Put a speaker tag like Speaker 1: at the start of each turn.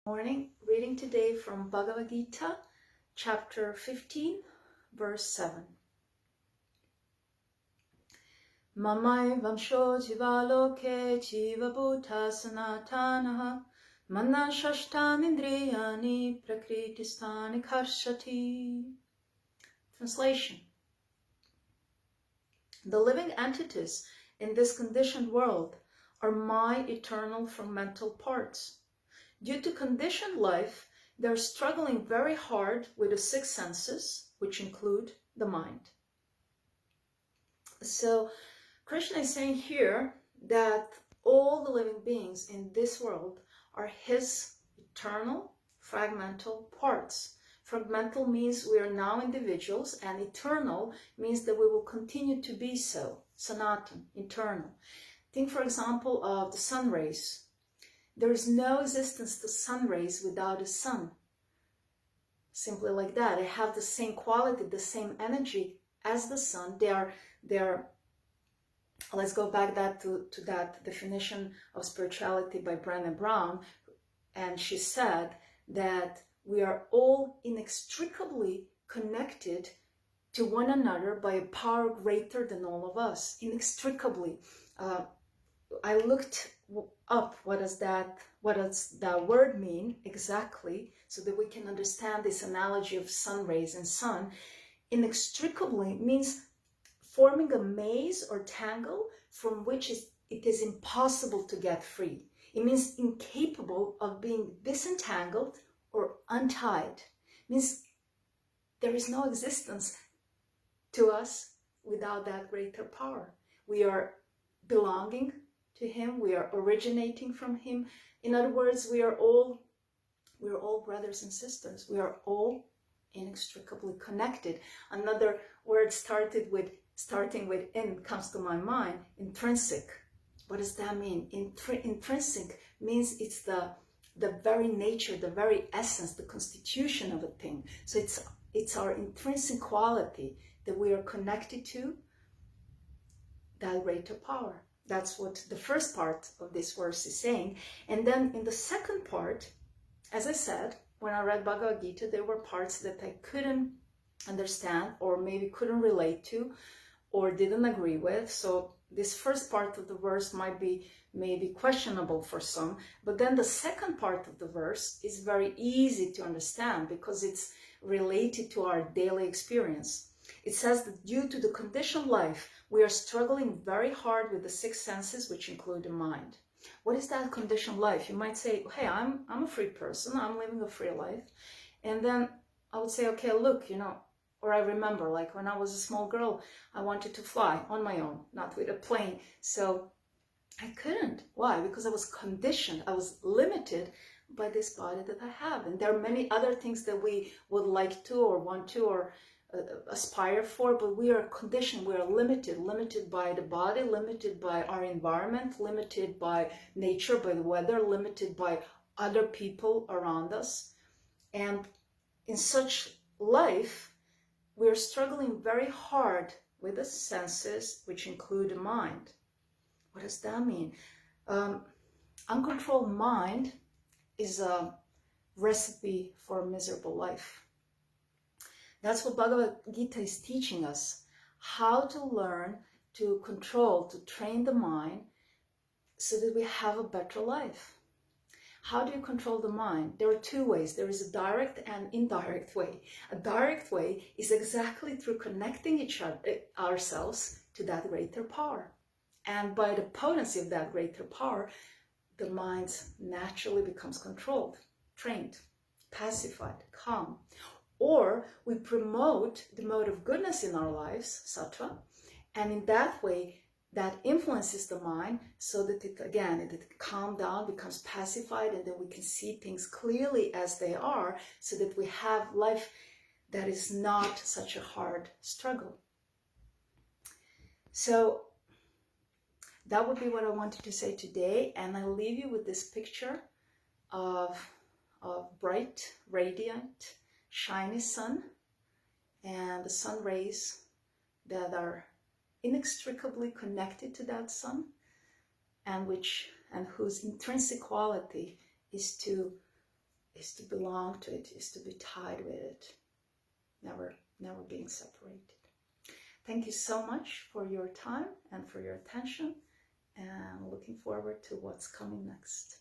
Speaker 1: Morning, reading today from Bhagavad Gita, chapter 15, verse 7. Mamai vamsho jivaloke jiva bhuta sanatanaha manan shashtam indriyani prakritistani karshati. Translation. The living entities in this conditioned world are my eternal fragmental parts. Due to conditioned life, they are struggling very hard with the six senses, which include the mind. So Krishna is saying here that all the living beings in this world are his eternal fragmental parts. Fragmental means we are now individuals, and eternal means that we will continue to be so. Sanatan, eternal. Think, for example, of the sun rays. There is no existence to sun rays without a sun. Simply like that. They have the same quality, the same energy as the sun. They are let's go back to that definition of spirituality by Brené Brown. And she said that we are all inextricably connected to one another by a power greater than all of us. Inextricably. I looked up what does that word mean exactly, so that we can understand this analogy of sun rays and sun. Inextricably means forming a maze or tangle from which it is impossible to get free. It means incapable of being disentangled or untied. It means there is no existence to us without that greater power. We are belonging to him, we are originating from him. In other words, we are all brothers and sisters. We are all inextricably connected. Another word starting with in comes to my mind, intrinsic. What does that mean? Intrinsic means it's the very nature, the very essence, the constitution of a thing. So it's our intrinsic quality that we are connected to, that greater power. That's what the first part of this verse is saying. And then in the second part, as I said, when I read Bhagavad Gita, there were parts that I couldn't understand or maybe couldn't relate to or didn't agree with. So this first part of the verse might be maybe questionable for some. But then the second part of the verse is very easy to understand because it's related to our daily experience. It says that due to the conditioned life, we are struggling very hard with the six senses, which include the mind. What is that conditioned life? You might say, hey, I'm a free person. I'm living a free life. And then I would say, okay, look, or I remember like when I was a small girl, I wanted to fly on my own, not with a plane. So I couldn't. Why? Because I was conditioned. I was limited by this body that I have. And there are many other things that we would like to or want to or aspire for, but we are conditioned, we are limited by the body, limited by our environment, limited by nature, by the weather, limited by other people around us. And in such life, we are struggling very hard with the senses, which include the mind. What does that mean? Uncontrolled mind is a recipe for a miserable life. That's what Bhagavad Gita is teaching us, how to learn to control, to train the mind so that we have a better life. How do you control the mind? There are two ways. There is a direct and indirect way. A direct way is exactly through connecting ourselves to that greater power. And by the potency of that greater power, the mind naturally becomes controlled, trained, pacified, calm. Or we promote the mode of goodness in our lives, sattva, and in that way, that influences the mind so that it calms down, becomes pacified, and then we can see things clearly as they are so that we have life that is not such a hard struggle. So that would be what I wanted to say today, and I'll leave you with this picture of bright, radiant, shiny sun and the sun rays that are inextricably connected to that sun and whose intrinsic quality is to is to belong to it, is to be tied with it, never being separated. Thank you so much for your time and for your attention, and looking forward to what's coming next.